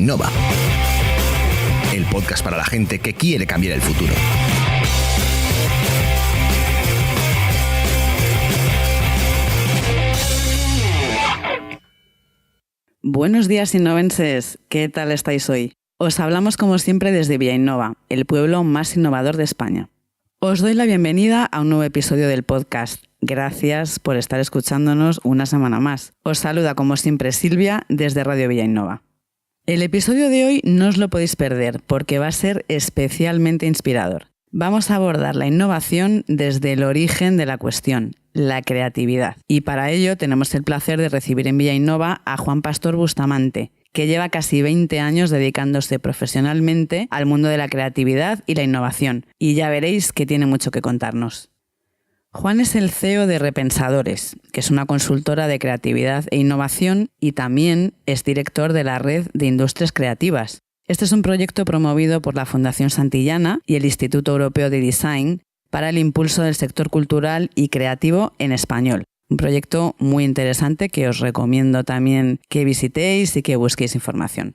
Innova, el podcast para la gente que quiere cambiar el futuro. Buenos días, innovenses. ¿Qué tal estáis hoy? Os hablamos como siempre desde Villa Innova, el pueblo más innovador de España. Os doy la bienvenida a un nuevo episodio del podcast. Gracias por estar escuchándonos una semana más. Os saluda como siempre Silvia desde Radio Villa Innova. El episodio de hoy no os lo podéis perder porque va a ser especialmente inspirador. Vamos a abordar la innovación desde el origen de la cuestión, la creatividad. Y para ello tenemos el placer de recibir en Villa Innova a Juan Pastor Bustamante, que lleva casi 20 años dedicándose profesionalmente al mundo de la creatividad y la innovación. Y ya veréis que tiene mucho que contarnos. Juan es el CEO de Repensadores, que es una consultora de creatividad e innovación, y también es director de la Red de Industrias Creativas. Este es un proyecto promovido por la Fundación Santillana y el Instituto Europeo de Design para el impulso del sector cultural y creativo en español. Un proyecto muy interesante que os recomiendo también que visitéis y que busquéis información.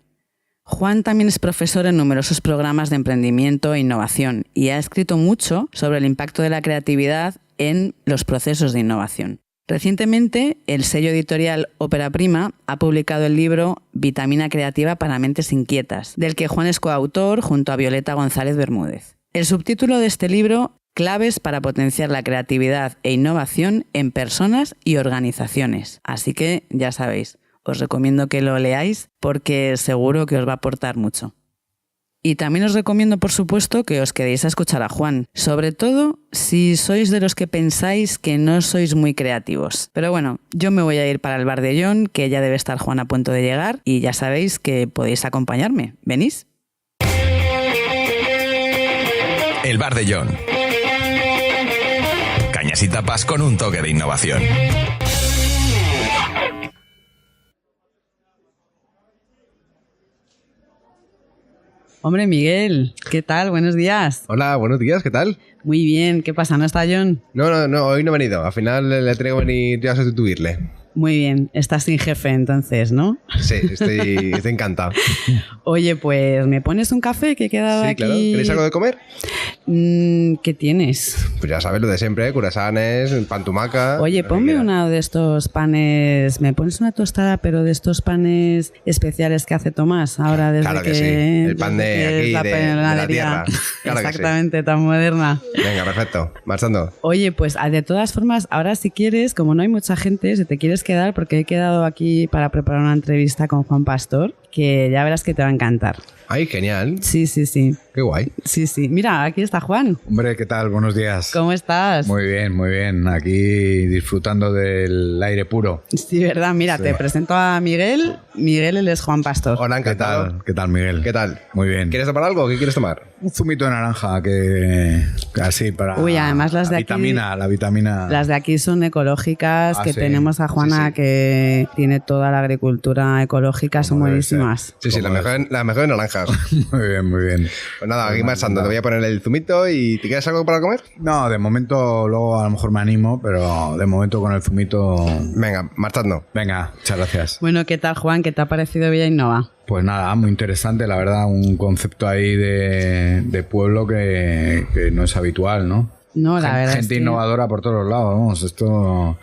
Juan también es profesor en numerosos programas de emprendimiento e innovación y ha escrito mucho sobre el impacto de la creatividad en los procesos de innovación. Recientemente, el sello editorial Ópera Prima ha publicado el libro Vitamina Creativa para Mentes Inquietas, del que Juan es coautor junto a Violeta González Bermúdez. El subtítulo de este libro: Claves para potenciar la creatividad e innovación en personas y organizaciones. Así que, ya sabéis, os recomiendo que lo leáis porque seguro que os va a aportar mucho. Y también os recomiendo, por supuesto, que os quedéis a escuchar a Juan, sobre todo si sois de los que pensáis que no sois muy creativos. Pero bueno, yo me voy a ir para el bar de John, que ya debe estar Juan a punto de llegar, y ya sabéis que podéis acompañarme. ¿Venís? El bar de John. Cañas y tapas con un toque de innovación. Hombre, Miguel, ¿qué tal? Buenos días. Hola, buenos días, ¿qué tal? Muy bien, ¿qué pasa? ¿No está John? No, hoy no he venido. Al final le tengo que venir yo a sustituirle. Muy bien, estás sin jefe entonces, ¿no? Sí, estoy encantado. Oye, pues ¿me pones un café que he quedado aquí? Sí, claro. ¿Queréis algo de comer? ¿Qué tienes? Pues ya sabes lo de siempre, curasanes, pan tumaca. Oye, ponme uno de estos panes, me pones una tostada, pero de estos panes especiales que hace Tomás ahora desde claro que sí, el pan de aquí, de la tierra. Claro. Exactamente, tan moderna. Venga, perfecto, marchando. Oye, pues de todas formas, ahora si quieres, como no hay mucha gente, si te quieres quedar, porque he quedado aquí para preparar una entrevista con Juan Pastor, que ya verás que te va a encantar. Ay, genial. Sí. Qué guay. Sí. Mira, aquí está Juan. Hombre, ¿qué tal? Buenos días. ¿Cómo estás? Muy bien. Aquí disfrutando del aire puro. Sí, verdad. Mira, te presento a Miguel. Miguel, él es Juan Pastor. Hola, encantado. ¿Qué tal, Miguel? ¿Qué tal? Muy bien. ¿Quieres tomar algo? ¿Qué quieres tomar? Un zumito de naranja que así para... Uy, además las de aquí... La vitamina... Las de aquí son ecológicas, que sí. tenemos a Juana que tiene toda la agricultura ecológica, son buenísimas. Sí, la mejor de naranjas. Muy bien. Pues nada, aquí marchando, te voy a poner el zumito y ¿te quieres algo para comer? No, de momento luego a lo mejor me animo, pero de momento con el zumito... Venga, marchando. Venga, muchas gracias. Bueno, ¿qué tal, Juan? ¿Qué te ha parecido Villa Innova? Pues nada, muy interesante, la verdad, un concepto ahí de pueblo que no es habitual, ¿no? No, la verdad gente innovadora por todos los lados, vamos, esto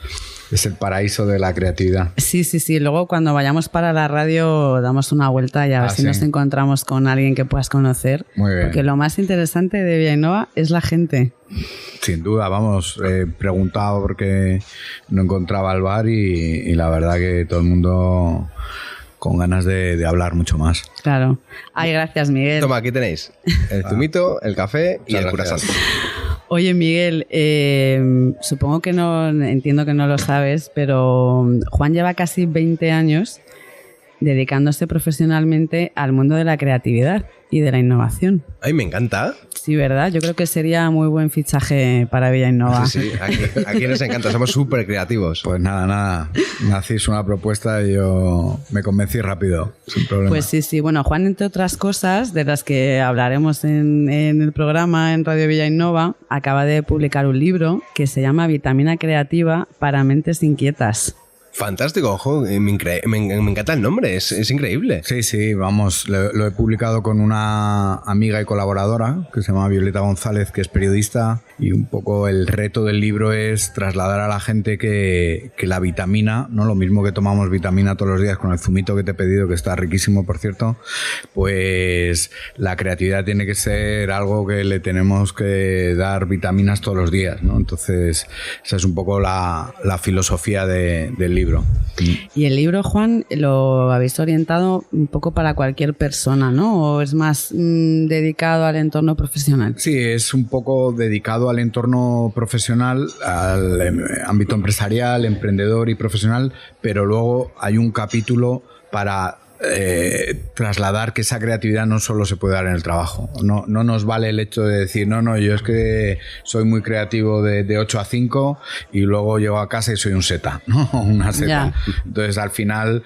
es el paraíso de la creatividad. Sí, luego cuando vayamos para la radio damos una vuelta y a ver si nos encontramos con alguien que puedas conocer. Muy bien. Porque lo más interesante de Villa Innova es la gente. Sin duda, vamos, he preguntado porque no encontraba el bar y la verdad que todo el mundo... con ganas de hablar mucho más. Claro. Ay, gracias, Miguel. Toma, aquí tenéis el zumito, el café y el curasán. Oye, Miguel, supongo que no, entiendo que no lo sabes, pero Juan lleva casi 20 años dedicándose profesionalmente al mundo de la creatividad y de la innovación. Ay, me encanta. Sí, ¿verdad? Yo creo que sería muy buen fichaje para Villa Innova. Sí, aquí nos encanta, somos súper creativos. Pues nada, me hacéis una propuesta y yo me convencí rápido, sin problema. Pues sí, bueno, Juan, entre otras cosas de las que hablaremos en el programa en Radio Villa Innova, acaba de publicar un libro que se llama Vitamina Creativa para Mentes Inquietas. Fantástico, ojo, me encanta el nombre, es increíble. Sí, vamos, lo he publicado con una amiga y colaboradora que se llama Violeta González, que es periodista, y un poco el reto del libro es trasladar a la gente que la vitamina, ¿no? Lo mismo que tomamos vitamina todos los días con el zumito que te he pedido, que está riquísimo, por cierto, pues la creatividad tiene que ser algo que le tenemos que dar vitaminas todos los días, ¿no? Entonces, esa es un poco la filosofía del libro. Y el libro, Juan, lo habéis orientado un poco para cualquier persona, ¿no? ¿O es más dedicado al entorno profesional? Sí, es un poco dedicado al entorno profesional, al ámbito empresarial, emprendedor y profesional, pero luego hay un capítulo para trasladar que esa creatividad no solo se puede dar en el trabajo. No nos vale el hecho de decir, no, yo es que soy muy creativo de 8 a 5 y luego llego a casa y soy un seta, ¿no? Una seta. Ya. Entonces, al final,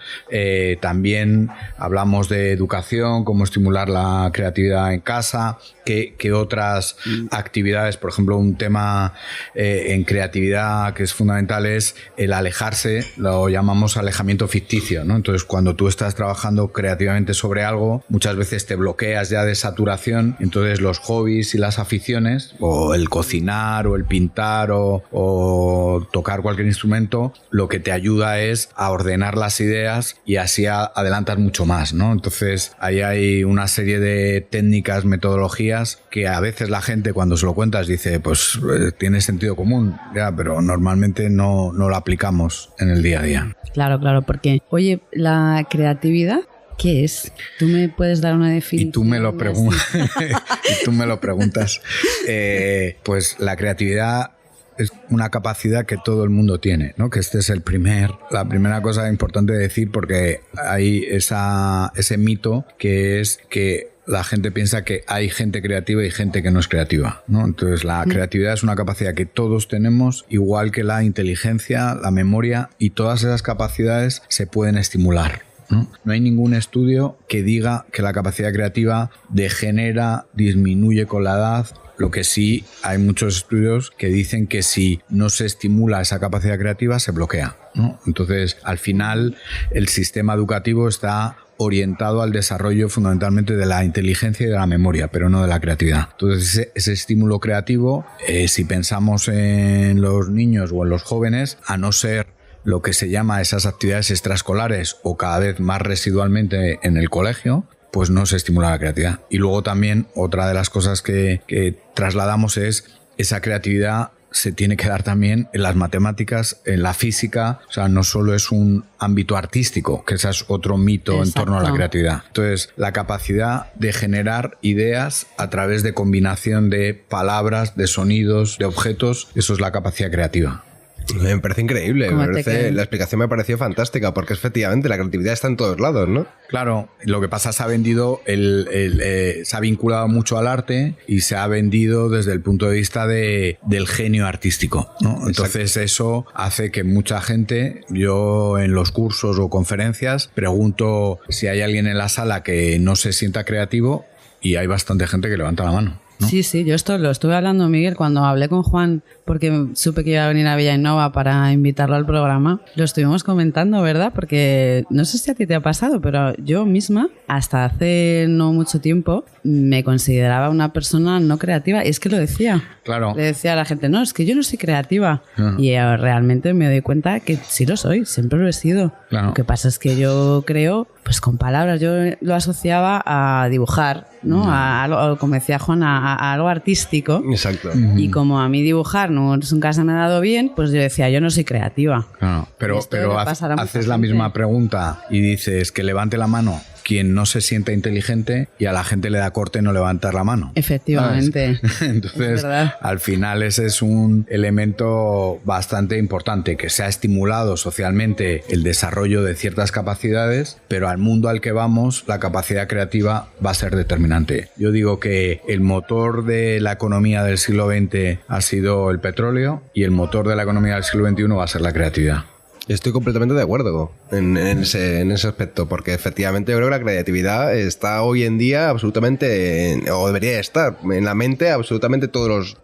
también hablamos de educación, cómo estimular la creatividad en casa, qué otras actividades, por ejemplo, un tema en creatividad que es fundamental es el alejarse, lo llamamos alejamiento ficticio, ¿no? Entonces, cuando tú estás trabajando creativamente sobre algo, muchas veces te bloqueas ya de saturación, entonces los hobbies y las aficiones, o el cocinar, o el pintar, o tocar cualquier instrumento, lo que te ayuda es a ordenar las ideas y así adelantas mucho más, ¿no? Entonces, ahí hay una serie de técnicas, metodologías que a veces la gente cuando se lo cuentas dice, pues tiene sentido común, ya, pero normalmente no lo aplicamos en el día a día. Claro, porque, oye, la creatividad, ¿qué es? ¿Tú me puedes dar una definición? Y tú me lo preguntas. Pues la creatividad es una capacidad que todo el mundo tiene, ¿no? Que este es la primera cosa importante de decir, porque hay ese mito que es que la gente piensa que hay gente creativa y gente que no es creativa, ¿no? Entonces, la creatividad es una capacidad que todos tenemos, igual que la inteligencia, la memoria, y todas esas capacidades se pueden estimular, ¿no? No hay ningún estudio que diga que la capacidad creativa degenera, disminuye con la edad. Lo que sí, hay muchos estudios que dicen que si no se estimula esa capacidad creativa, se bloquea, ¿no? Entonces, al final, el sistema educativo está orientado al desarrollo fundamentalmente de la inteligencia y de la memoria, pero no de la creatividad. Entonces, ese estímulo creativo, si pensamos en los niños o en los jóvenes, a no ser lo que se llama esas actividades extraescolares o cada vez más residualmente en el colegio, pues no se estimula la creatividad. Y luego también otra de las cosas que trasladamos es esa creatividad se tiene que dar también en las matemáticas, en la física, o sea, no solo es un ámbito artístico, que ese es otro mito. Exacto. En torno a la creatividad. Entonces, la capacidad de generar ideas a través de combinación de palabras, de sonidos, de objetos, eso es la capacidad creativa. Me parece increíble, la explicación me pareció fantástica, porque efectivamente la creatividad está en todos lados, ¿no? Claro, lo que pasa es que se ha vendido, se ha vinculado mucho al arte y se ha vendido desde el punto de vista del genio artístico, ¿no? Entonces eso hace que mucha gente, yo en los cursos o conferencias pregunto si hay alguien en la sala que no se sienta creativo y hay bastante gente que levanta la mano, ¿no? Sí, yo esto lo estuve hablando, Miguel, cuando hablé con Juan, porque supe que iba a venir a Villainova para invitarlo al programa. Lo estuvimos comentando, ¿verdad? Porque no sé si a ti te ha pasado, pero yo misma, hasta hace no mucho tiempo, me consideraba una persona no creativa. Y es que lo decía. Claro. Le decía a la gente, no, es que yo no soy creativa. Y realmente me doy cuenta que sí lo soy, siempre lo he sido. Claro. Lo que pasa es que yo creo, pues con palabras, yo lo asociaba a dibujar, ¿no? A algo, como decía Juan, a algo artístico. Exacto. Y como a mí dibujar nunca se me ha dado bien, pues yo decía, yo no soy creativa. Claro, pero haces la misma pregunta y dices que levante la mano quien no se sienta inteligente y a la gente le da corte no levantar la mano. Efectivamente. Entonces, al final ese es un elemento bastante importante, que se ha estimulado socialmente el desarrollo de ciertas capacidades, pero al mundo al que vamos, la capacidad creativa va a ser determinante. Yo digo que el motor de la economía del siglo XX ha sido el petróleo y el motor de la economía del siglo XXI va a ser la creatividad. Estoy completamente de acuerdo en ese aspecto, porque efectivamente yo creo que la creatividad está hoy en día absolutamente, o debería estar en la mente absolutamente todos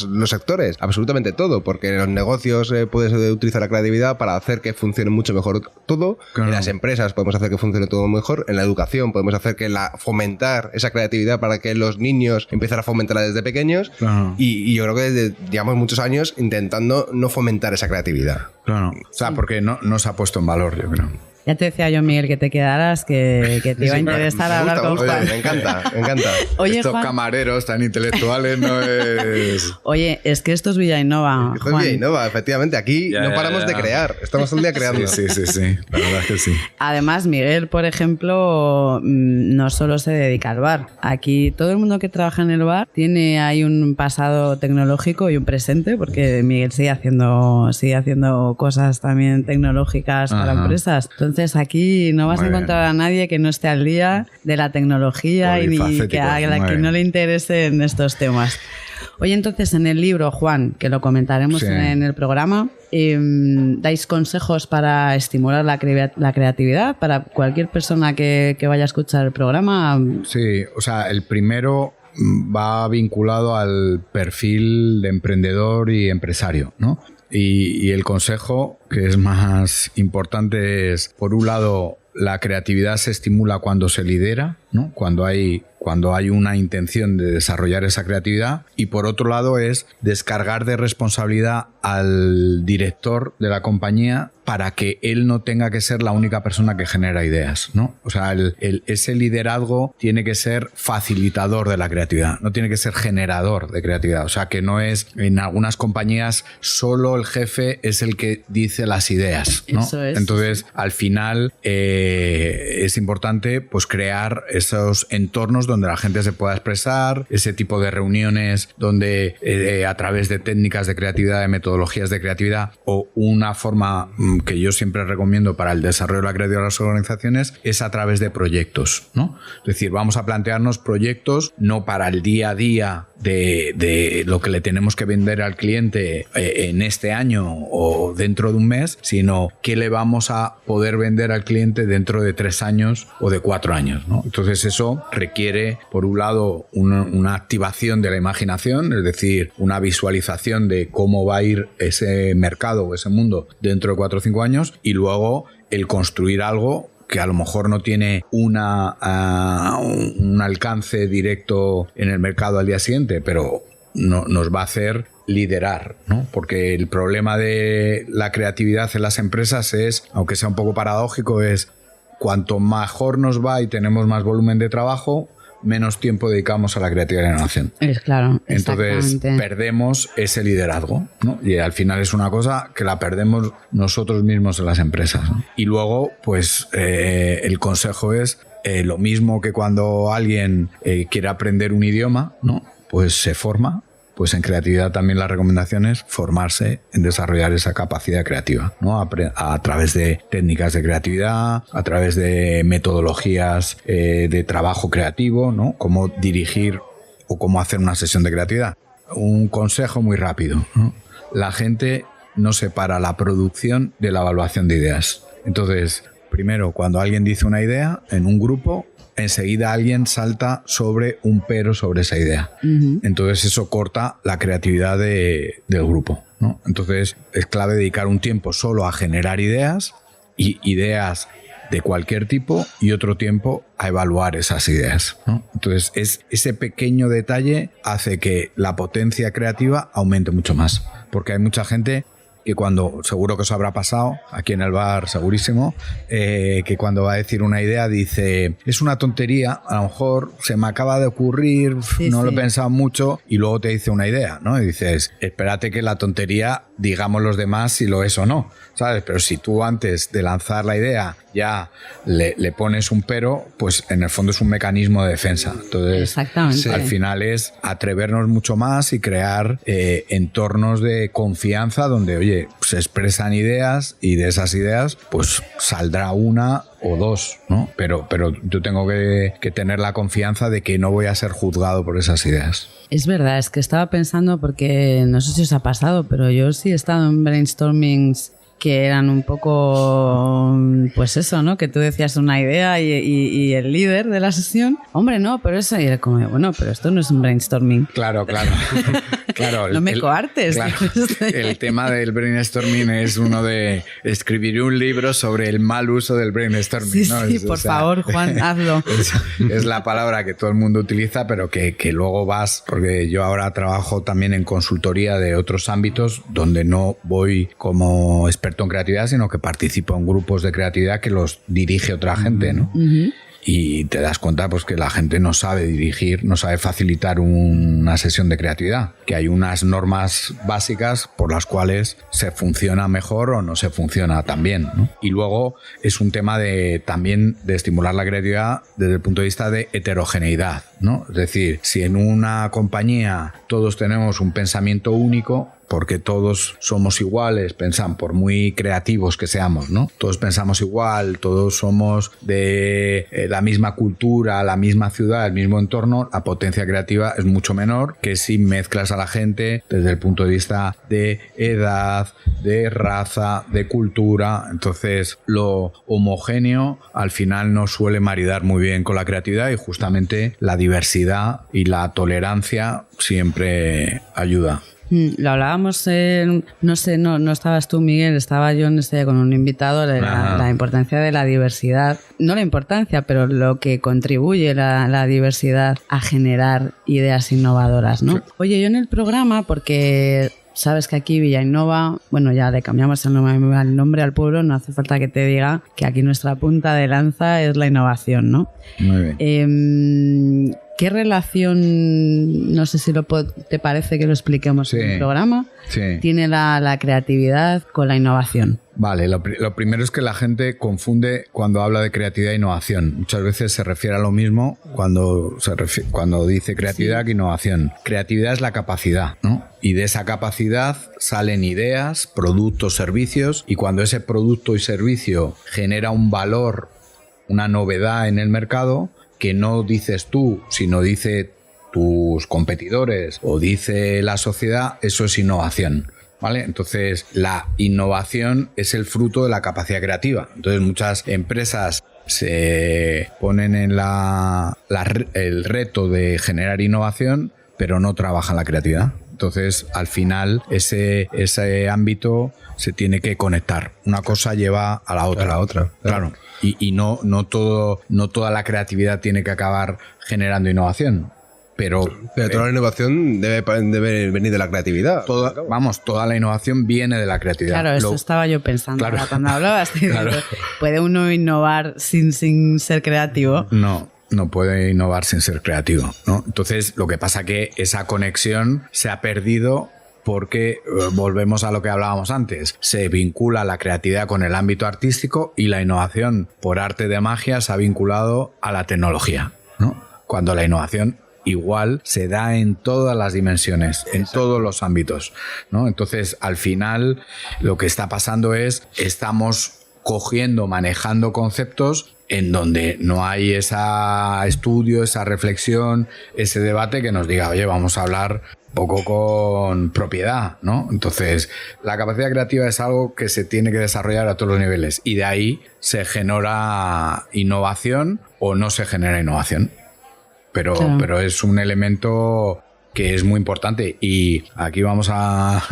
los sectores, absolutamente todo, porque en los negocios puedes utilizar la creatividad para hacer que funcione mucho mejor todo, en las empresas podemos hacer que funcione todo mejor, en la educación podemos hacer que fomentar esa creatividad para que los niños empiecen a fomentarla desde pequeños, y yo creo que desde, digamos, muchos años intentando no fomentar esa creatividad. Claro, o sea, porque no se ha puesto en valor, yo creo. Ya te decía yo, Miguel, que te quedaras, que te iba a interesar hablar con Juan. Oye, me encanta. Oye, estos Juan, camareros tan intelectuales no es... Oye, es que esto es Villainova, Esto es Villainova, efectivamente. Aquí no paramos de crear. Estamos todo el día creando. Sí. La verdad es que sí. Además, Miguel, por ejemplo, no solo se dedica al bar. Aquí todo el mundo que trabaja en el bar tiene ahí un pasado tecnológico y un presente, porque Miguel sigue haciendo cosas también tecnológicas para empresas. Entonces aquí no vas a encontrar a nadie que no esté al día de la tecnología y que a la que no le interesen estos temas. Oye, entonces en el libro, Juan, que lo comentaremos en el programa, dais consejos para estimular la creatividad para cualquier persona que vaya a escuchar el programa. Sí, o sea, el primero va vinculado al perfil de emprendedor y empresario, ¿no? Y el consejo que es más importante es, por un lado, la creatividad se estimula cuando se lidera, ¿no? Cuando hay una intención de desarrollar esa creatividad, y por otro lado es descargar de responsabilidad al director de la compañía para que él no tenga que ser la única persona que genera ideas, ¿no? O sea, ese liderazgo tiene que ser facilitador de la creatividad, no tiene que ser generador de creatividad. O sea, que no es, en algunas compañías solo el jefe es el que dice las ideas, ¿no? Eso es. Entonces, al final es importante pues crear esos entornos donde la gente se pueda expresar, ese tipo de reuniones donde a través de técnicas de creatividad, de metodologías de creatividad, o una forma que yo siempre recomiendo para el desarrollo de la creatividad de las organizaciones es a través de proyectos, ¿no? Es decir, vamos a plantearnos proyectos no para el día a día de lo que le tenemos que vender al cliente en este año o dentro de un mes, sino qué le vamos a poder vender al cliente dentro de 3 años o de 4 años, ¿no? Entonces eso requiere, por un lado, una activación de la imaginación, es decir, una visualización de cómo va a ir ese mercado o ese mundo dentro de 4 o 5 años, y luego el construir algo que a lo mejor no tiene un alcance directo en el mercado al día siguiente, pero nos va a hacer liderar, ¿no? Porque el problema de la creatividad en las empresas es, aunque sea un poco paradójico, es cuanto mejor nos va y tenemos más volumen de trabajo, menos tiempo dedicamos a la creatividad y la innovación. Es claro. Entonces perdemos ese liderazgo, ¿no? Y al final es una cosa que la perdemos nosotros mismos en las empresas, ¿no? Y luego, pues el consejo es lo mismo que cuando alguien quiere aprender un idioma, ¿no? Pues se forma. Pues en creatividad también la recomendación es formarse en desarrollar esa capacidad creativa, ¿no? A través de técnicas de creatividad, a través de metodologías de trabajo creativo, ¿no? Cómo dirigir o cómo hacer una sesión de creatividad. Un consejo muy rápido, ¿no? La gente no separa la producción de la evaluación de ideas. Entonces, primero, cuando alguien dice una idea en un grupo, enseguida alguien salta sobre un pero sobre esa idea. Entonces eso corta la creatividad del grupo, ¿no? Entonces es clave dedicar un tiempo solo a generar ideas, y ideas de cualquier tipo, y otro tiempo a evaluar esas ideas, ¿no? Entonces ese pequeño detalle hace que la potencia creativa aumente mucho más, porque hay mucha gente que cuando, seguro que os habrá pasado, aquí en el bar segurísimo, que cuando va a decir una idea dice, es una tontería, a lo mejor se me acaba de ocurrir, no lo he pensado mucho, y luego te dice una idea, ¿no? Y dices, espérate que la tontería digamos los demás si lo es o no, ¿sabes? Pero si tú antes de lanzar la idea ya le pones un pero, pues en el fondo es un mecanismo de defensa. Entonces, al final es atrevernos mucho más y crear entornos de confianza donde, oye, se expresan ideas, y de esas ideas pues saldrá una o dos, ¿no? Pero yo tengo que tener la confianza de que no voy a ser juzgado por esas ideas. Es verdad, es que estaba pensando, porque no sé si os ha pasado, pero yo sí he estado en brainstormings que eran un poco, pues eso, ¿no? Que tú decías una idea y el líder de la sesión, hombre, no, pero eso, y era como, bueno, pero esto no es un brainstorming. Claro. Claro, no me coartes. Claro, el tema del brainstorming es uno de escribir un libro sobre el mal uso del brainstorming. Sí, ¿no? sí, por favor, Juan, hazlo. Es la palabra que todo el mundo utiliza, pero que luego vas, porque yo ahora trabajo también en consultoría de otros ámbitos donde no voy como experto en creatividad, sino que participo en grupos de creatividad que los dirige otra gente, ¿no? Uh-huh. Y te das cuenta pues que la gente no sabe dirigir, no sabe facilitar una sesión de creatividad, que hay unas normas básicas por las cuales se funciona mejor o no se funciona tan bien, ¿no? Y luego es un tema también de estimular la creatividad desde el punto de vista de heterogeneidad, ¿no? Es decir, si en una compañía todos tenemos un pensamiento único, porque todos somos iguales, por muy creativos que seamos, ¿no? Todos pensamos igual, todos somos de la misma cultura, la misma ciudad, el mismo entorno, la potencia creativa es mucho menor que si mezclas a la gente desde el punto de vista de edad, de raza, de cultura. Entonces, lo homogéneo al final no suele maridar muy bien con la creatividad y justamente la diversidad y la tolerancia siempre ayuda. Lo hablábamos, no sé, no estabas tú, Miguel, estaba yo con un invitado de la importancia de la diversidad. No la importancia, pero lo que contribuye la diversidad a generar ideas innovadoras, ¿no? Sí. Oye, yo en el programa, porque sabes que aquí Villainnova, bueno, ya le cambiamos el nombre al pueblo, no hace falta que te diga que aquí nuestra punta de lanza es la innovación, ¿no? Muy bien. ¿Qué relación, no sé si te parece que lo expliquemos en el programa, tiene la creatividad con la innovación? Vale, lo primero es que la gente confunde cuando habla de creatividad e innovación. Muchas veces se refiere a lo mismo cuando dice creatividad que innovación. Creatividad es la capacidad, ¿no? Y de esa capacidad salen ideas, productos, servicios, y cuando ese producto y servicio genera un valor, una novedad en el mercado, que no dices tú, sino dice tus competidores o dice la sociedad, eso es innovación, ¿vale? Entonces, la innovación es el fruto de la capacidad creativa. Entonces, muchas empresas se ponen en el reto de generar innovación, pero no trabajan la creatividad. Entonces, al final, ese ámbito se tiene que conectar. Una cosa lleva a la otra. Claro. Y no toda la creatividad tiene que acabar generando innovación. Pero toda la innovación debe venir de la creatividad. Toda la innovación viene de la creatividad. Claro, eso estaba yo pensando cuando hablabas. Claro. ¿Puede uno innovar sin ser creativo? No puede innovar sin ser creativo, ¿no? Entonces, lo que pasa es que esa conexión se ha perdido porque, volvemos a lo que hablábamos antes, se vincula la creatividad con el ámbito artístico y la innovación por arte de magia se ha vinculado a la tecnología, ¿no? Cuando la innovación igual se da en todas las dimensiones, en todos los ámbitos, ¿no? Entonces, al final, lo que está pasando es, estamos manejando conceptos en donde no hay ese estudio, esa reflexión, ese debate que nos diga, oye, vamos a hablar poco con propiedad, ¿no? Entonces, la capacidad creativa es algo que se tiene que desarrollar a todos los niveles y de ahí se genera innovación o no se genera innovación. Pero es un elemento que es muy importante y aquí vamos a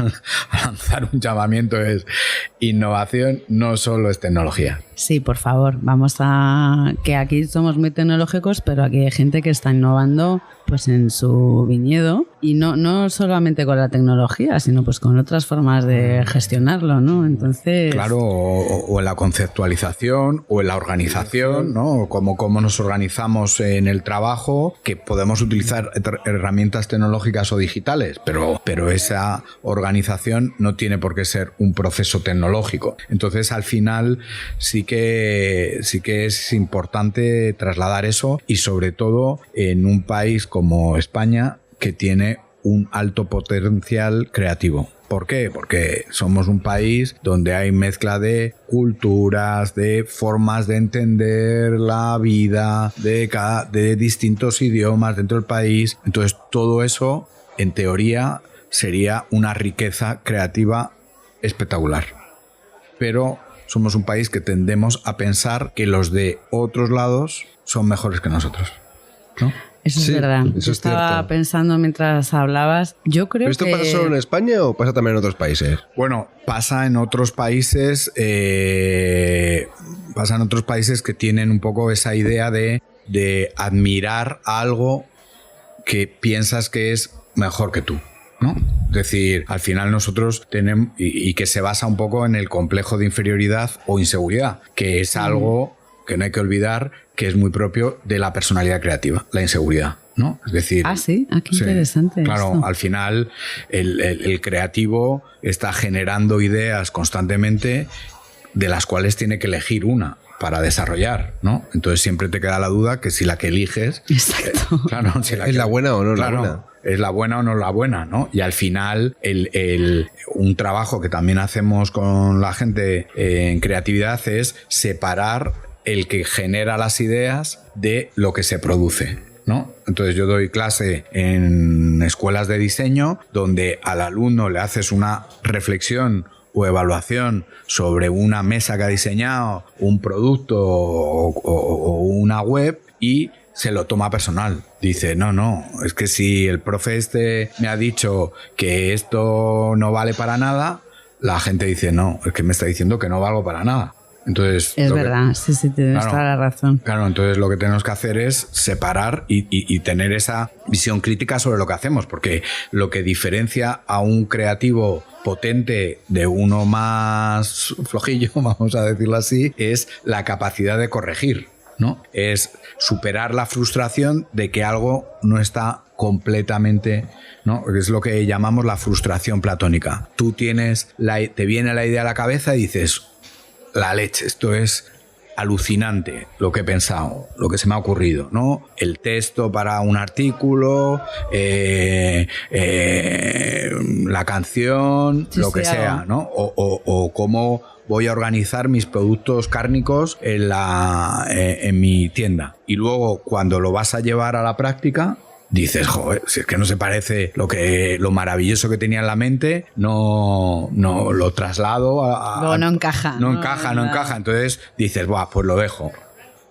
lanzar un llamamiento, es innovación no solo es tecnología. Sí, por favor, que aquí somos muy tecnológicos, pero aquí hay gente que está innovando pues en su viñedo y no solamente con la tecnología, sino pues con otras formas de gestionarlo, ¿no? Entonces, claro, o en la conceptualización o en la organización, ¿no? Cómo nos organizamos en el trabajo, que podemos utilizar herramientas tecnológicas o digitales, pero esa organización no tiene por qué ser un proceso tecnológico. Entonces, al final sí que es importante trasladar eso y sobre todo en un país como España que tiene un alto potencial creativo. ¿Por qué? Porque somos un país donde hay mezcla de culturas, de formas de entender la vida, de distintos idiomas dentro del país. Entonces todo eso, en teoría, sería una riqueza creativa espectacular. pero somos un país que tendemos a pensar que los de otros lados son mejores que nosotros, ¿no? Eso es verdad. Eso es estaba cierto. pensando mientras hablabas. Yo creo ¿Pero esto que... pasa solo en España o pasa también en otros países? Bueno, pasa en otros países que tienen un poco esa idea de admirar algo que piensas que es mejor que tú, ¿no? Es decir, al final nosotros tenemos, y que se basa un poco en el complejo de inferioridad o inseguridad, que es algo que no hay que olvidar que es muy propio de la personalidad creativa, la inseguridad, ¿no? Es decir... Ah, sí, qué interesante. Claro, esto. al final el creativo está generando ideas constantemente de las cuales tiene que elegir una para desarrollar, ¿no? Entonces siempre te queda la duda que si la que eliges... Exacto. Claro, si ¿Es la buena o no es la claro, buena? es la buena o no es la buena, ¿no? Y al final un trabajo que también hacemos con la gente en creatividad es separar el que genera las ideas de lo que se produce, ¿no? Entonces yo doy clase en escuelas de diseño donde al alumno le haces una reflexión o evaluación sobre una mesa que ha diseñado, un producto o una web, y se lo toma personal. Dice, no, es que si el profe me ha dicho que esto no vale para nada, la gente dice, no, es que me está diciendo que no valgo para nada. Entonces, Es verdad, sí, tienes toda la razón. Claro, entonces lo que tenemos que hacer es separar y tener esa visión crítica sobre lo que hacemos, porque lo que diferencia a un creativo potente de uno más flojillo, vamos a decirlo así, es la capacidad de corregir, ¿no? Es superar la frustración de que algo no está completamente, ¿no? Es lo que llamamos la frustración platónica. Tú te viene la idea a la cabeza y dices, la leche, esto es alucinante lo que he pensado, lo que se me ha ocurrido, ¿no? El texto para un artículo, la canción, Sí, lo que sea, ¿no? O cómo voy a organizar mis productos cárnicos en mi tienda. Y luego, cuando lo vas a llevar a la práctica, dices, joder, si es que no se parece lo maravilloso que tenía en la mente, no lo traslado Luego no encaja. No encaja. Entonces dices, buah, pues lo dejo.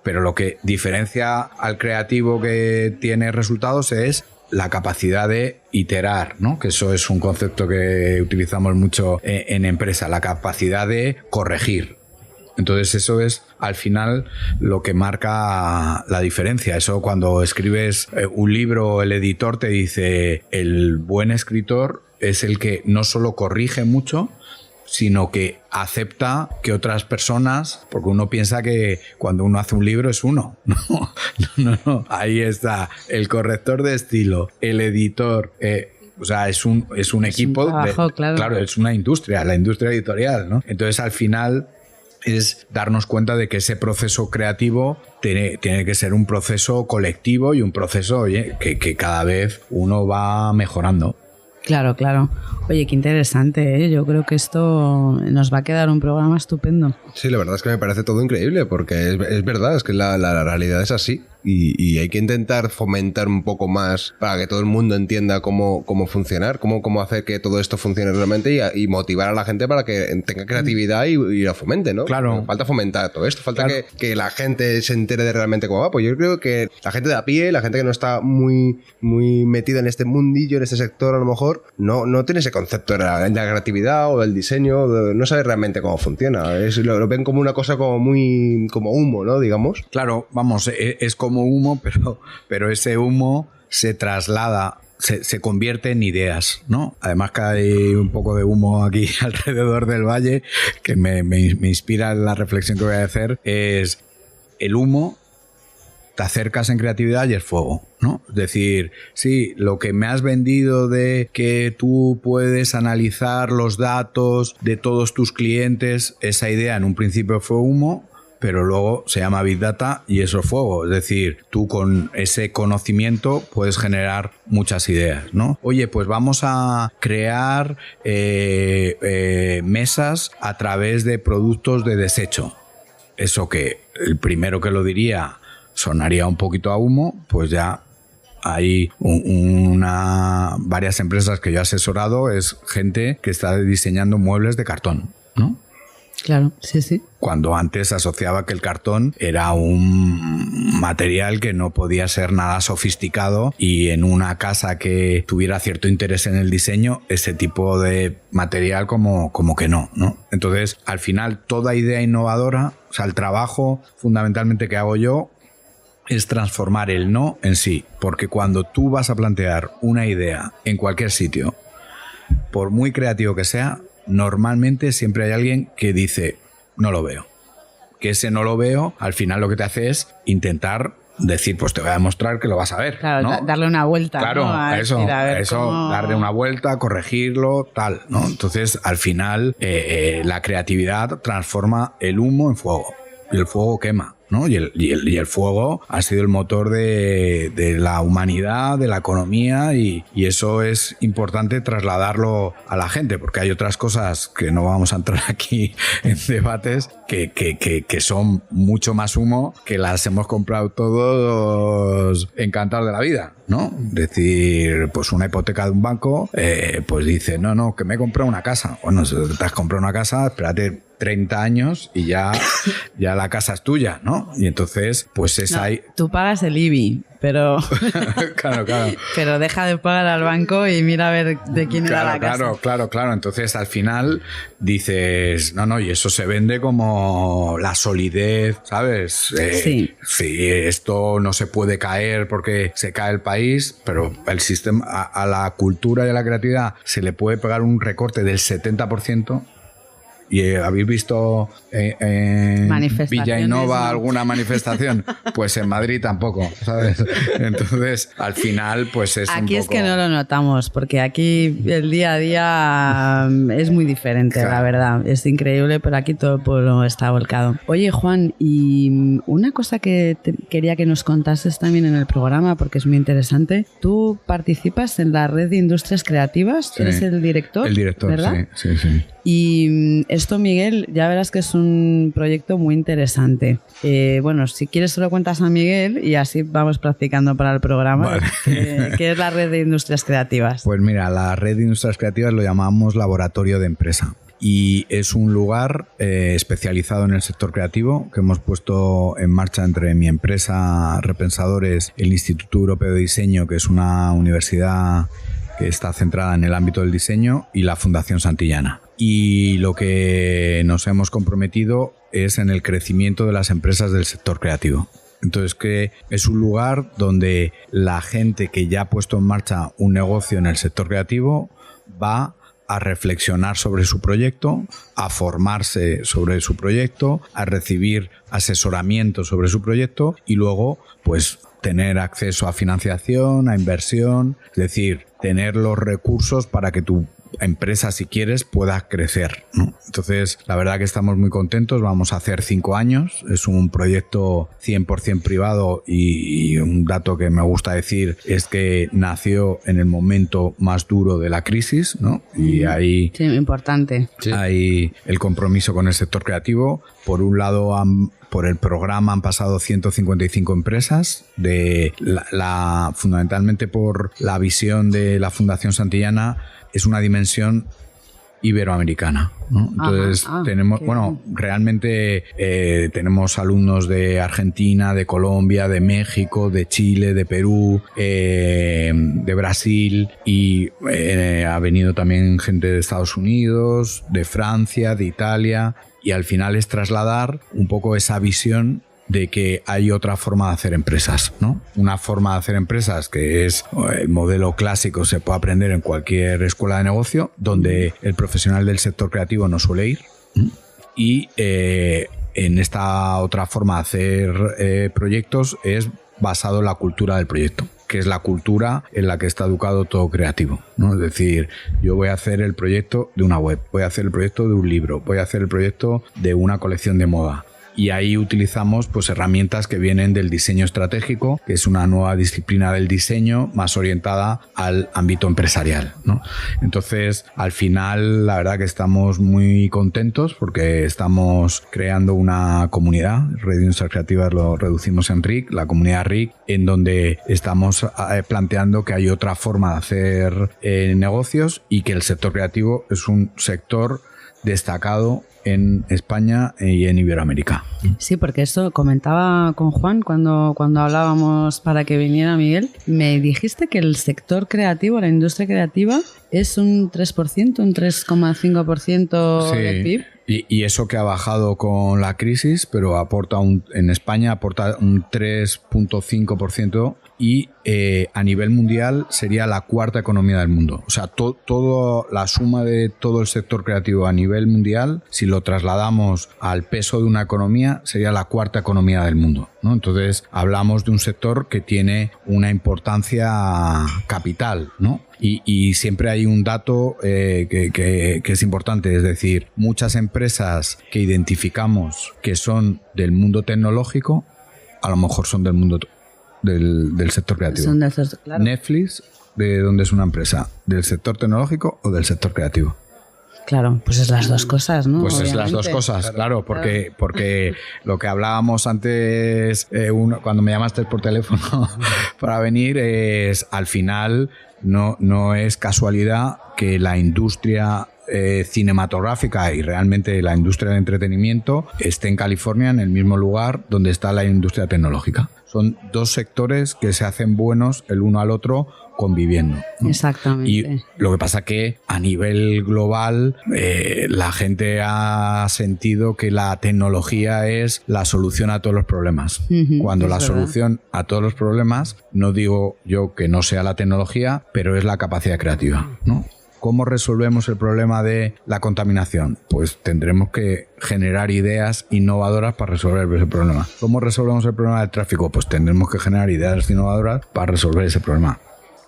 Pero lo que diferencia al creativo que tiene resultados es la capacidad de iterar, ¿no? Que eso es un concepto que utilizamos mucho en empresa, la capacidad de corregir. Entonces eso es al final lo que marca la diferencia. Eso cuando escribes un libro, el editor te dice, el buen escritor es el que no solo corrige mucho, sino que acepta que otras personas, porque uno piensa que cuando uno hace un libro es uno. No. Ahí está el corrector de estilo, el editor, o sea, es un equipo. Un trabajo, claro, es una industria, la industria editorial, ¿no? Entonces al final es darnos cuenta de que ese proceso creativo tiene que ser un proceso colectivo y un proceso, oye, que cada vez uno va mejorando. Claro. Oye, qué interesante, ¿eh? Yo creo que esto nos va a quedar un programa estupendo. Sí, la verdad es que me parece todo increíble, porque es verdad, es que la realidad es así. Y hay que intentar fomentar un poco más para que todo el mundo entienda cómo funcionar, cómo hacer que todo esto funcione realmente y motivar a la gente para que tenga creatividad y la fomente, ¿no? Claro. Porque falta fomentar todo esto, falta claro. que la gente se entere de realmente cómo va. Pues yo creo que la gente de a pie, la gente que no está muy metida en este mundillo, en este sector, a lo mejor no tiene ese concepto de la creatividad o del diseño, no sabe realmente cómo funciona. Lo ven como una cosa como muy como humo, ¿no? Digamos. Claro, vamos, es como humo, pero ese humo se traslada, se convierte en ideas, ¿no? Además que hay un poco de humo aquí alrededor del valle que me inspira la reflexión que voy a hacer, es el humo, te acercas en creatividad y es fuego, ¿no? Es decir, sí, lo que me has vendido de que tú puedes analizar los datos de todos tus clientes, esa idea en un principio fue humo, pero luego se llama Big Data y eso es fuego. Es decir, tú con ese conocimiento puedes generar muchas ideas, ¿no? Oye, pues vamos a crear mesas a través de productos de desecho. Eso que el primero que lo diría sonaría un poquito a humo, pues ya hay varias empresas que yo he asesorado, es gente que está diseñando muebles de cartón, ¿no? Claro, sí, sí. Cuando antes se asociaba que el cartón era un material que no podía ser nada sofisticado, y en una casa que tuviera cierto interés en el diseño, ese tipo de material como que no. Entonces, al final, toda idea innovadora, o sea, el trabajo fundamentalmente que hago yo es transformar el no en sí, porque cuando tú vas a plantear una idea en cualquier sitio, por muy creativo que sea, normalmente siempre hay alguien que dice no lo veo. Que ese no lo veo, al final lo que te hace es intentar decir, pues te voy a demostrar que lo vas a ver. Claro, ¿no? Darle una vuelta. Claro, ¿no? eso, cómo... darle una vuelta, corregirlo, tal, ¿no? Entonces, al final, la creatividad transforma el humo en fuego, y el fuego quema, ¿no? Y el fuego ha sido el motor de la humanidad, de la economía, y eso es importante trasladarlo a la gente, porque hay otras cosas que no vamos a entrar aquí en debates que son mucho más humo, que las hemos comprado todos encantados de la vida, ¿no? Decir, pues una hipoteca de un banco, pues dice, no, que me he comprado una casa. Bueno, si te has comprado una casa, espérate 30 años y ya la casa es tuya, ¿no? Y entonces, pues es ahí... Tú pagas el IBI, pero... claro. Pero deja de pagar al banco y mira a ver de quién era la casa. Claro. Entonces, al final, dices, no, y eso se vende como la solidez, ¿sabes? Sí, esto no se puede caer porque se cae el país, pero el sistema, a la cultura y a la creatividad se le puede pegar un recorte del 70%. ¿Y habéis visto en Villainova alguna manifestación? Pues en Madrid tampoco, ¿sabes? Entonces, al final, pues es aquí un es poco... que no lo notamos, porque aquí el día a día es muy diferente, claro. La verdad. Es increíble, pero aquí todo el pueblo está volcado. Oye, Juan, y una cosa que quería que nos contases también en el programa, porque es muy interesante. Tú participas en la Red de Industrias Creativas, sí. Eres el director, ¿verdad? Sí. Y esto, Miguel, ya verás que es un proyecto muy interesante. Bueno, si quieres se lo cuentas a Miguel y así vamos practicando para el programa. Vale. ¿Qué es la Red de Industrias Creativas? Pues mira, la Red de Industrias Creativas lo llamamos laboratorio de empresa. Y es un lugar especializado en el sector creativo que hemos puesto en marcha entre mi empresa Repensadores, el Instituto Europeo de Diseño, que es una universidad que está centrada en el ámbito del diseño, y la Fundación Santillana. Y lo que nos hemos comprometido es en el crecimiento de las empresas del sector creativo. Entonces, que es un lugar donde la gente que ya ha puesto en marcha un negocio en el sector creativo va a reflexionar sobre su proyecto, a formarse sobre su proyecto, a recibir asesoramiento sobre su proyecto y luego, pues, tener acceso a financiación, a inversión, es decir, tener los recursos para que tu empresa, si quieres, pueda crecer, ¿no? Entonces, la verdad que estamos muy contentos. Vamos a hacer 5 años. Es un proyecto 100% privado y un dato que me gusta decir es que nació en el momento más duro de la crisis, ¿no? Y ahí... Sí, importante. Hay el compromiso con el sector creativo. Por un lado, por el programa han pasado 155 empresas, fundamentalmente por la visión de la Fundación Santillana. Es una dimensión iberoamericana, ¿no? Entonces tenemos, realmente tenemos alumnos de Argentina, de Colombia, de México, de Chile, de Perú, de Brasil, y ha venido también gente de Estados Unidos, de Francia, de Italia, y al final es trasladar un poco esa visión de que hay otra forma de hacer empresas, ¿no? Una forma de hacer empresas que es el modelo clásico, se puede aprender en cualquier escuela de negocio, donde el profesional del sector creativo no suele ir. Y en esta otra forma de hacer proyectos es basado en la cultura del proyecto, que es la cultura en la que está educado todo creativo, ¿no? Es decir, yo voy a hacer el proyecto de una web, voy a hacer el proyecto de un libro, voy a hacer el proyecto de una colección de moda. Y ahí utilizamos, pues, herramientas que vienen del diseño estratégico, que es una nueva disciplina del diseño más orientada al ámbito empresarial, ¿no? Entonces, al final, la verdad que estamos muy contentos porque estamos creando una comunidad. Red de Industrias Creativas lo reducimos en RIC, la comunidad RIC, en donde estamos planteando que hay otra forma de hacer negocios y que el sector creativo es un sector destacado en España y en Iberoamérica. Sí, porque eso comentaba con Juan cuando hablábamos para que viniera Miguel. Me dijiste que el sector creativo, la industria creativa, es un 3%, un 3,5% del PIB. Y eso que ha bajado con la crisis, pero en España aporta un 3,5% y a nivel mundial sería la cuarta economía del mundo. O sea, toda la suma de todo el sector creativo a nivel mundial, si lo trasladamos al peso de una economía, sería la cuarta economía del mundo, ¿no? Entonces, hablamos de un sector que tiene una importancia capital, ¿no? Y siempre hay un dato que es importante, es decir, muchas empresas que identificamos que son del mundo tecnológico, a lo mejor son del mundo del sector creativo. Son del sector, claro. Netflix, ¿de dónde es una empresa? ¿Del sector tecnológico o del sector creativo? Claro, pues es las dos cosas, ¿no? Pues obviamente. es las dos cosas, claro, porque lo que hablábamos antes, cuando me llamaste por teléfono para venir, es al final no es casualidad que la industria cinematográfica y realmente la industria del entretenimiento esté en California, en el mismo lugar donde está la industria tecnológica. Son dos sectores que se hacen buenos el uno al otro conviviendo, ¿no? Exactamente. Y lo que pasa que a nivel global la gente ha sentido que la tecnología es la solución a todos los problemas. Cuando la solución a todos los problemas, no digo yo que no sea la tecnología, pero es la capacidad creativa, ¿no? ¿Cómo resolvemos el problema de la contaminación? Pues tendremos que generar ideas innovadoras para resolver ese problema. ¿Cómo resolvemos el problema del tráfico? Pues tendremos que generar ideas innovadoras para resolver ese problema.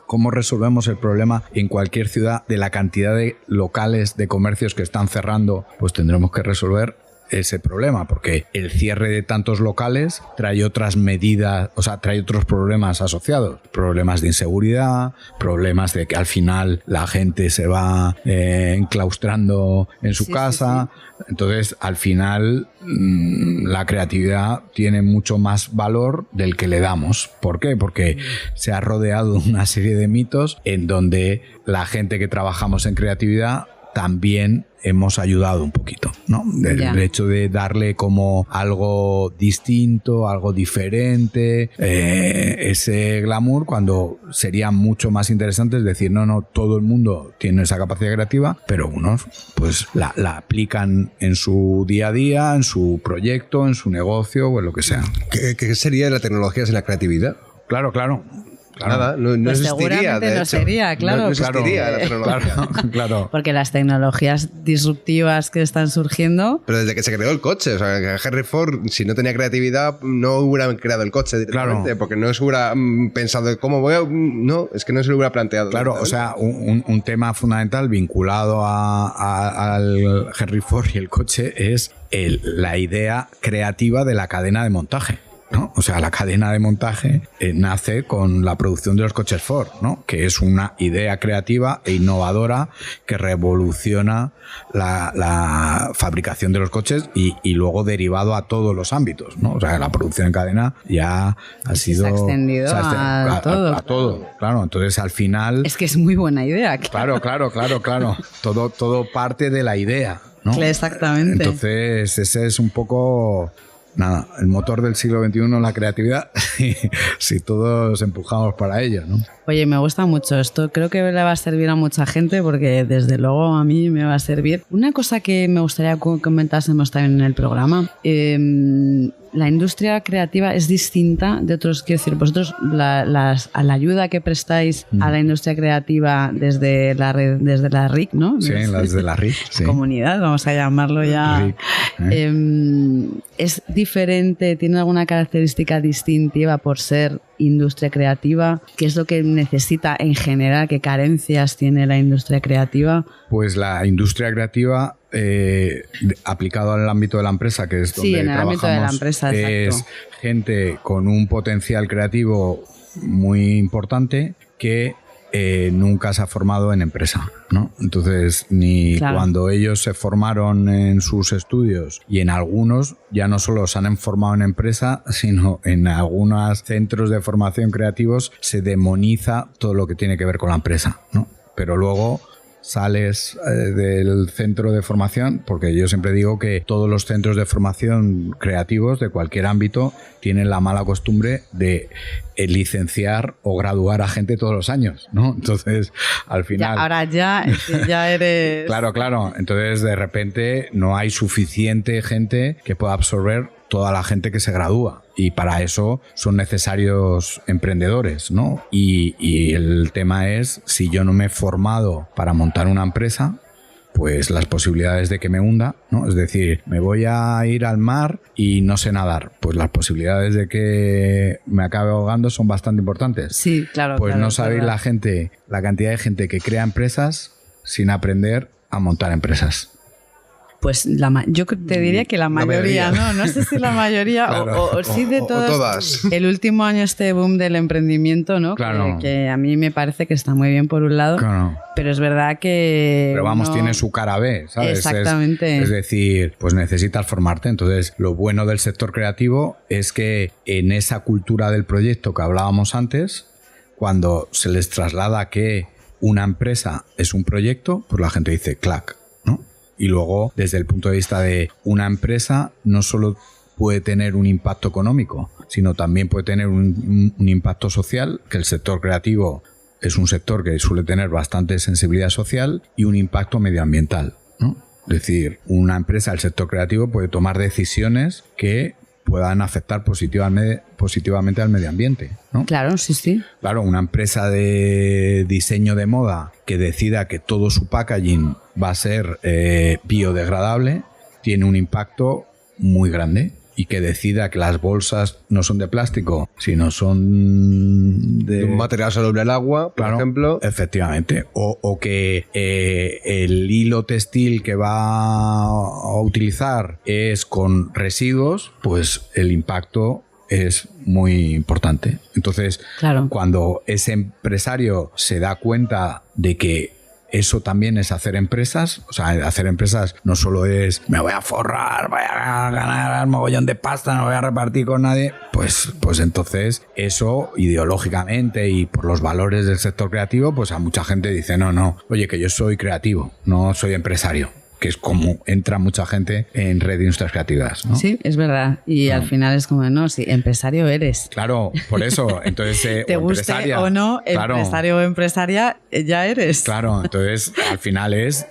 ¿Cómo resolvemos el problema en cualquier ciudad de la cantidad de locales, de comercios que están cerrando? Pues tendremos que resolver ese problema, porque el cierre de tantos locales trae otras medidas, o sea, trae otros problemas asociados, problemas de inseguridad, problemas de que al final la gente se va enclaustrando en su casa. Sí. Entonces, al final, la creatividad tiene mucho más valor del que le damos. ¿Por qué? Porque se ha rodeado una serie de mitos en donde la gente que trabajamos en creatividad también hemos ayudado un poquito, ¿no? El hecho de darle como algo distinto, algo diferente, ese glamour, cuando sería mucho más interesante es decir, no, todo el mundo tiene esa capacidad creativa, pero unos pues la aplican en su día a día, en su proyecto, en su negocio o en lo que sea. ¿Qué sería la tecnología sin la creatividad? Claro. Nada, no pues existiría. Seguramente no sería, claro. No existiría la tecnología. Claro. Porque las tecnologías disruptivas que están surgiendo... Pero desde que se creó el coche, o sea, Henry Ford, si no tenía creatividad, no hubiera creado el coche directamente, claro. Porque no se hubiera pensado cómo voy a... No, es que no se lo hubiera planteado. Claro, o sea, un tema fundamental vinculado al Henry Ford y el coche es la idea creativa de la cadena de montaje, ¿no? O sea, la cadena de montaje nace con la producción de los coches Ford, ¿no? Que es una idea creativa e innovadora que revoluciona la fabricación de los coches y luego derivado a todos los ámbitos, ¿no? O sea, la producción en cadena ya ha sido... Se ha extendido a todo. A todo, claro. Entonces, al final... Es que es muy buena idea. Claro. Todo parte de la idea, ¿no? Exactamente. Entonces, ese es un poco... Nada, el motor del siglo XXI, la creatividad, si todos empujamos para ello, ¿no? Oye, me gusta mucho esto. Creo que le va a servir a mucha gente porque desde luego a mí me va a servir. Una cosa que me gustaría que comentásemos también en el programa, la industria creativa es distinta de otros, quiero decir, vosotros a la ayuda que prestáis a la industria creativa desde la RIC, ¿no? Sí, desde la RIC. Sí. Comunidad, vamos a llamarlo ya. RIC, ¿es diferente? ¿Tiene alguna característica distintiva por ser industria creativa? ¿Qué es lo que necesita en general? ¿Qué carencias tiene la industria creativa? Pues la industria creativa, aplicado al ámbito de la empresa, que es donde en el ámbito de la empresa, es gente con un potencial creativo muy importante que nunca se ha formado en empresa, ¿no? Entonces, cuando ellos se formaron en sus estudios, y en algunos ya no solo se han formado en empresa, sino en algunos centros de formación creativos se demoniza todo lo que tiene que ver con la empresa, ¿no? Pero luego sales del centro de formación, porque yo siempre digo que todos los centros de formación creativos de cualquier ámbito tienen la mala costumbre de licenciar o graduar a gente todos los años, ¿no? Entonces, al final... Ahora ya eres... Claro. Entonces, de repente, no hay suficiente gente que pueda absorber toda la gente que se gradúa, y para eso son necesarios emprendedores, ¿no? Y el tema es, si yo no me he formado para montar una empresa, pues las posibilidades de que me hunda, ¿no? Es decir, me voy a ir al mar y no sé nadar, pues las posibilidades de que me acabe ahogando son bastante importantes. Sí, claro. Pues claro, no sabéis la cantidad de gente que crea empresas sin aprender a montar empresas. Pues yo te diría que la mayoría, no sé si la mayoría, claro. o sí de todas. El último año este boom del emprendimiento, ¿no? Claro. Que a mí me parece que está muy bien por un lado, Claro. pero es verdad que... Pero vamos, tiene su cara B, ¿sabes? Exactamente. Es decir, pues necesitas formarte. Entonces, lo bueno del sector creativo es que en esa cultura del proyecto que hablábamos antes, cuando se les traslada que una empresa es un proyecto, pues la gente dice clac, ¿no? Y luego, desde el punto de vista de una empresa, no solo puede tener un impacto económico, sino también puede tener un impacto social, que el sector creativo es un sector que suele tener bastante sensibilidad social, y un impacto medioambiental, ¿no? Es decir, una empresa del sector creativo puede tomar decisiones que puedan afectar positivamente al medio ambiente, ¿no? Claro, sí. Claro, una empresa de diseño de moda que decida que todo su packaging va a ser biodegradable tiene un impacto muy grande, y que decida que las bolsas no son de plástico, sino son de un material soluble al agua, por ejemplo. Efectivamente. O que el hilo textil que va a utilizar es con residuos, pues el impacto es muy importante. Entonces, claro, cuando ese empresario se da cuenta de que eso también es hacer empresas, o sea, hacer empresas no solo es me voy a forrar, voy a ganar un mogollón de pasta, no voy a repartir con nadie, pues entonces eso ideológicamente y por los valores del sector creativo, pues a mucha gente dice no, oye, que yo soy creativo, no soy empresario, que es como entra mucha gente en red de industrias creativas, ¿no? Sí, es verdad. Y al final es como, no, sí, empresario eres. Claro, por eso. Entonces, te guste o no, claro, empresario o empresaria ya eres. Claro, entonces al final eres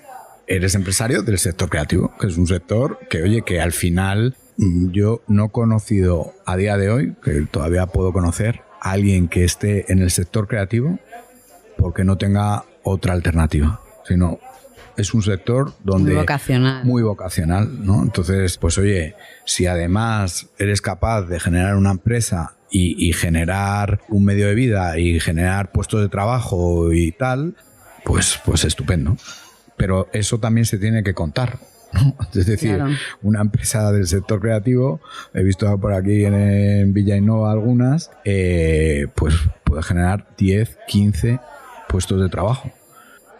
empresario del sector creativo, que es un sector que, oye, que al final yo no he conocido a día de hoy, que todavía puedo conocer, a alguien que esté en el sector creativo porque no tenga otra alternativa, sino... Es un sector donde... Muy vocacional, ¿no? Entonces, pues oye, si además eres capaz de generar una empresa y generar un medio de vida y generar puestos de trabajo y tal, pues estupendo. Pero eso también se tiene que contar, ¿no? Es decir, claro, una empresa del sector creativo, he visto por aquí en Villa Innova algunas, pues puede generar 10, 15 puestos de trabajo.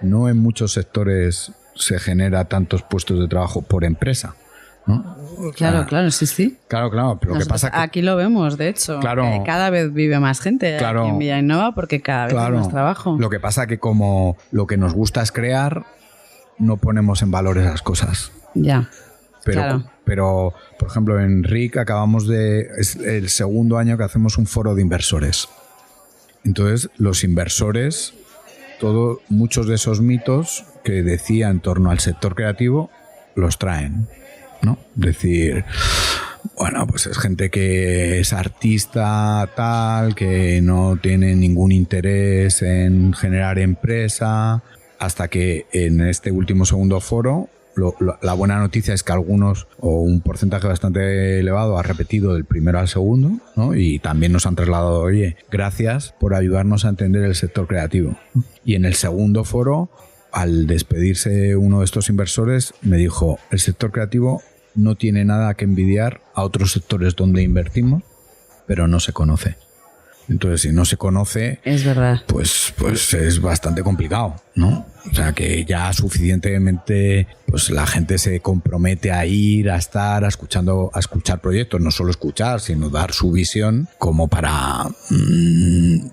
No en muchos sectores se genera tantos puestos de trabajo por empresa, ¿no? Claro, sí. Claro, pero lo que pasa es que... Aquí lo vemos, de hecho. Claro, cada vez vive más gente aquí en Villa Innova porque cada vez hay más trabajo. Lo que pasa es que como lo que nos gusta es crear, no ponemos en valor esas cosas. Ya. Pero, por ejemplo, en RIC es el segundo año que hacemos un foro de inversores. Entonces, los inversores... muchos de esos mitos que decía en torno al sector creativo los traen, ¿no? Es decir, bueno, pues es gente que es artista tal, que no tiene ningún interés en generar empresa, hasta que en este último segundo foro la buena noticia es que algunos, o un porcentaje bastante elevado, ha repetido del primero al segundo, ¿no? Y también nos han trasladado, oye, gracias por ayudarnos a entender el sector creativo. Y en el segundo foro, al despedirse uno de estos inversores, me dijo, el sector creativo no tiene nada que envidiar a otros sectores donde invertimos, pero no se conoce. Es Entonces, si no se conoce, es verdad, pues es bastante complicado, ¿no? O sea, que ya suficientemente pues la gente se compromete a ir, a estar, a escuchar proyectos, no solo escuchar, sino dar su visión como para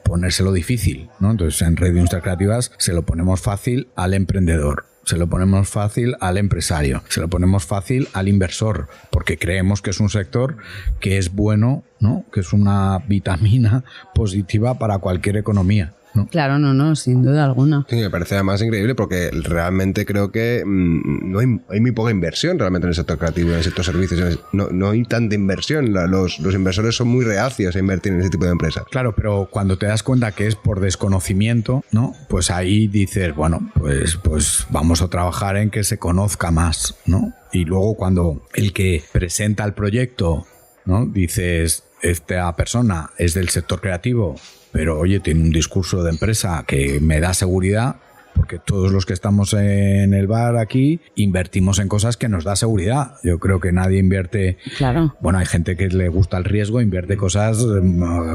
ponérselo difícil, ¿no? Entonces, en Red de Industrias Creativas se lo ponemos fácil al emprendedor, se lo ponemos fácil al empresario, se lo ponemos fácil al inversor, porque creemos que es un sector que es bueno, ¿no? Que es una vitamina positiva para cualquier economía, ¿no? Claro, no, sin duda alguna. Sí, me parece además increíble porque realmente creo que no hay muy poca inversión realmente en el sector creativo, en el sector servicios. No hay tanta inversión. Los inversores son muy reacios a invertir en ese tipo de empresas. Claro, pero cuando te das cuenta que es por desconocimiento, ¿no? Pues ahí dices, bueno, pues vamos a trabajar en que se conozca más, ¿no? Y luego cuando el que presenta el proyecto, ¿no? Dices, esta persona es del sector creativo, pero oye, tiene un discurso de empresa que me da seguridad, porque todos los que estamos en el bar aquí invertimos en cosas que nos da seguridad. Yo creo que nadie invierte... Claro. Bueno, hay gente que le gusta el riesgo, invierte cosas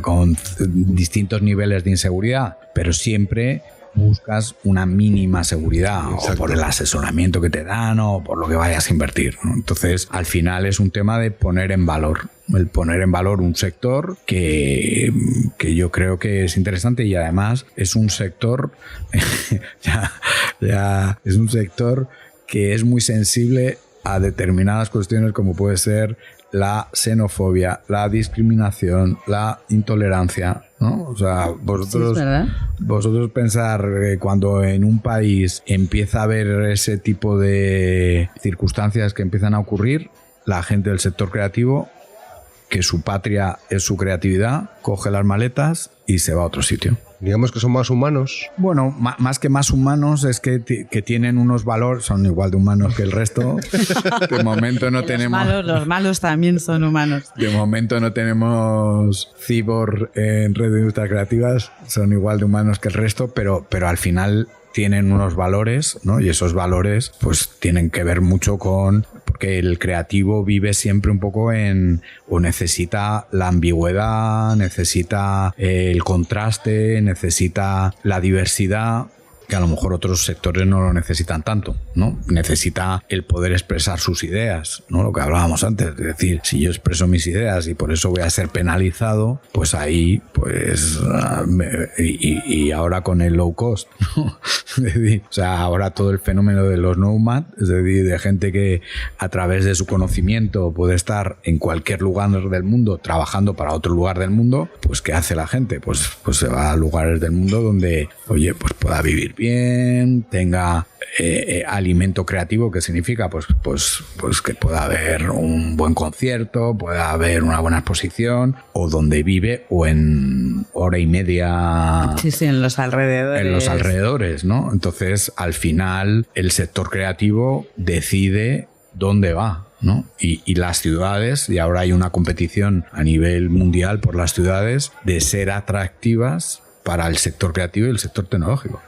con distintos niveles de inseguridad, pero siempre buscas una mínima seguridad. Exacto. O por el asesoramiento que te dan o por lo que vayas a invertir, ¿no? Entonces, al final es un tema de poner en valor. El poner en valor un sector que yo creo que es interesante y además es un sector es un sector que es muy sensible a determinadas cuestiones como puede ser la xenofobia, la discriminación, la intolerancia, ¿no? O sea, vosotros pensar que cuando en un país empieza a haber ese tipo de circunstancias que empiezan a ocurrir, la gente del sector creativo, que su patria es su creatividad, coge las maletas y se va a otro sitio. Digamos que son más humanos. Bueno, más que más humanos es que tienen unos valores, son igual de humanos que el resto. De momento no tenemos... Los malos también son humanos. De momento no tenemos cyborg en Red de Industrias Creativas, son igual de humanos que el resto, pero al final tienen unos valores, ¿no? Y esos valores pues tienen que ver mucho con... Porque el creativo vive siempre un poco o necesita la ambigüedad, necesita el contraste, necesita la diversidad, que a lo mejor otros sectores no lo necesitan tanto, ¿no? Necesita el poder expresar sus ideas, ¿no? Lo que hablábamos antes, es decir, si yo expreso mis ideas y por eso voy a ser penalizado, pues ahí, pues... Y ahora con el low cost, ¿no? Es decir, o sea, ahora todo el fenómeno de los nomad, es decir, de gente que a través de su conocimiento puede estar en cualquier lugar del mundo trabajando para otro lugar del mundo, pues ¿qué hace la gente? Pues se va a lugares del mundo donde, oye, pues pueda vivir bien, tenga alimento creativo, que significa pues que pueda haber un buen concierto, pueda haber una buena exposición, o donde vive, o en hora y media. Sí, en los alrededores. En los alrededores, ¿no? Entonces, al final, el sector creativo decide dónde va, ¿no? Y las ciudades, y ahora hay una competición a nivel mundial por las ciudades de ser atractivas para el sector creativo y el sector tecnológico.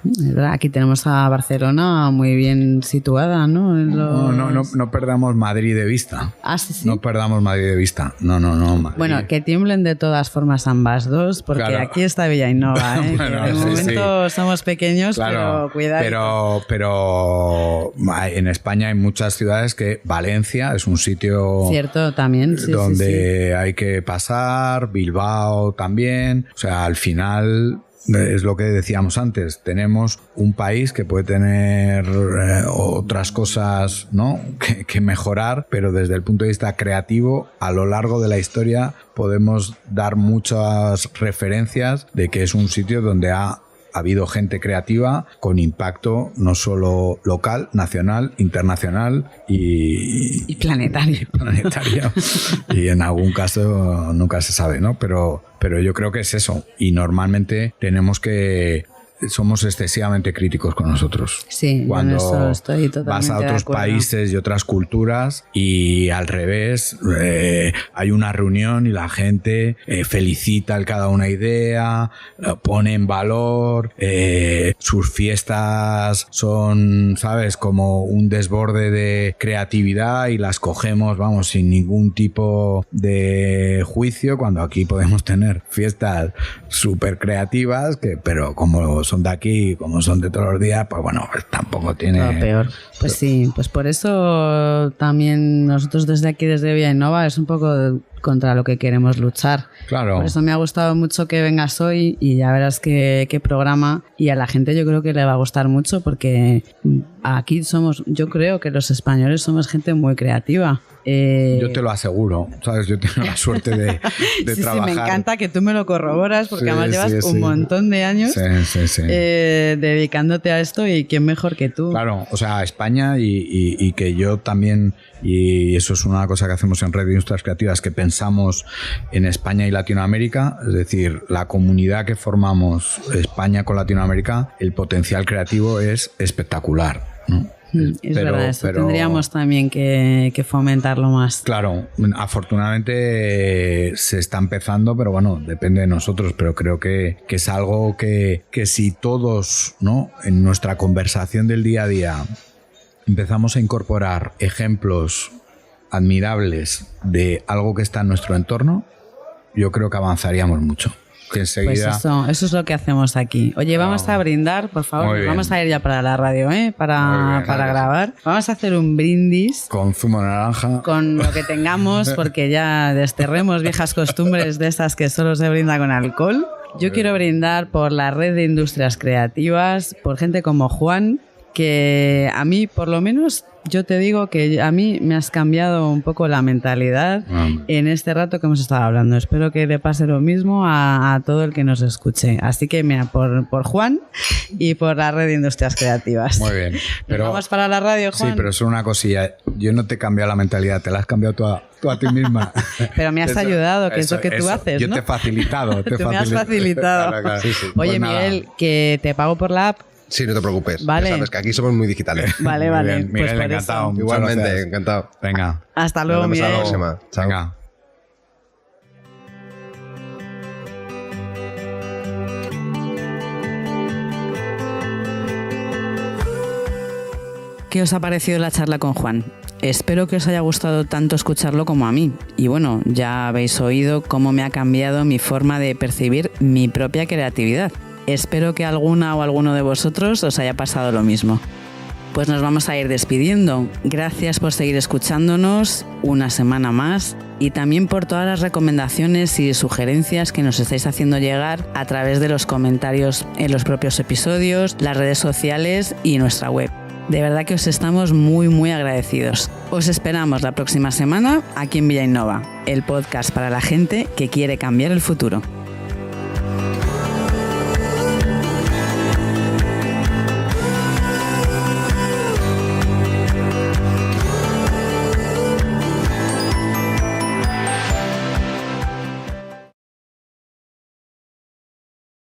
Aquí tenemos a Barcelona muy bien situada, ¿no? No perdamos Madrid de vista. Ah, sí. No perdamos Madrid de vista. No. Madrid. Bueno, que tiemblen de todas formas ambas dos, porque claro, aquí está Villainova, ¿eh? Bueno, de momento somos pequeños, claro, pero cuidado. Pero en España hay muchas ciudades que Valencia es un sitio... Cierto, también. Sí, donde hay que pasar, Bilbao también. O sea, al final... Es lo que decíamos antes, tenemos un país que puede tener otras cosas, ¿no? que mejorar, pero desde el punto de vista creativo, a lo largo de la historia podemos dar muchas referencias de que es un sitio donde ha habido gente creativa con impacto no solo local, nacional, internacional y planetario. Y en algún caso nunca se sabe, ¿no? Pero yo creo que es eso. Y normalmente tenemos que somos excesivamente críticos con nosotros. Sí, cuando en eso estoy totalmente vas a otros de acuerdo. países y otras culturas y al revés, hay una reunión y la gente felicita cada una idea, pone en valor, sus fiestas son, ¿sabes?, como un desborde de creatividad y las cogemos, vamos, sin ningún tipo de juicio, cuando aquí podemos tener fiestas súper creativas, pero como son de aquí, como son de todos los días, pues bueno, pues tampoco tiene... Lo peor. Pues sí, pues por eso también nosotros desde aquí, desde Vía Innova, es un poco contra lo que queremos luchar. Claro. Por eso me ha gustado mucho que vengas hoy y ya verás qué programa, y a la gente yo creo que le va a gustar mucho, porque aquí yo creo que los españoles somos gente muy creativa. Yo te lo aseguro, ¿sabes? Yo tengo la suerte de sí, trabajar. Sí, me encanta que tú me lo corroboras, porque sí, además llevas un montón de años dedicándote a esto, y quién mejor que tú. Claro, o sea, España y que yo también, y eso es una cosa que hacemos en Red de Industrias Creativas, que pensamos en España y Latinoamérica, es decir, la comunidad que formamos España con Latinoamérica, el potencial creativo es espectacular, ¿no? Es verdad, eso tendríamos también que fomentarlo más. Claro, afortunadamente se está empezando, pero bueno, depende de nosotros, pero creo que es algo que si todos, ¿no?, en nuestra conversación del día a día empezamos a incorporar ejemplos admirables de algo que está en nuestro entorno, yo creo que avanzaríamos mucho. Que enseguida... Pues eso es lo que hacemos aquí. Oye, vamos a brindar, por favor. Vamos a ir ya para la radio, para grabar. Vamos a hacer un brindis. Con zumo de naranja. Con lo que tengamos, porque ya desterremos viejas costumbres de esas que solo se brinda con alcohol. Yo quiero brindar por la Red de Industrias Creativas, por gente como Juan, que a mí, por lo menos, yo te digo que a mí me has cambiado un poco la mentalidad en este rato que hemos estado hablando. Espero que le pase lo mismo a todo el que nos escuche. Así que mira, por Juan y por la Red de Industrias Creativas. Muy bien. Pero, ¿vamos para la radio, Juan? Sí, pero es una cosilla. Yo no te he cambiado la mentalidad, te la has cambiado tú a ti misma. Pero me has ayudado, que es lo que tú haces, yo ¿no? Te he facilitado. Me has facilitado. Claro. Sí. Oye, pues Miguel, que te pago por la app. Sí, no te preocupes. Vale. Ya sabes que aquí somos muy digitales. Vale. Bien, Pues Miguel, encantado. Igualmente, encantado. Venga. Hasta luego, Miguel. Hasta la próxima. Chao. Venga. ¿Qué os ha parecido la charla con Juan? Espero que os haya gustado tanto escucharlo como a mí. Y bueno, ya habéis oído cómo me ha cambiado mi forma de percibir mi propia creatividad. Espero que alguna o alguno de vosotros os haya pasado lo mismo. Pues nos vamos a ir despidiendo. Gracias por seguir escuchándonos una semana más, y también por todas las recomendaciones y sugerencias que nos estáis haciendo llegar a través de los comentarios en los propios episodios, las redes sociales y nuestra web. De verdad que os estamos muy, muy agradecidos. Os esperamos la próxima semana aquí en Villa Innova, el podcast para la gente que quiere cambiar el futuro.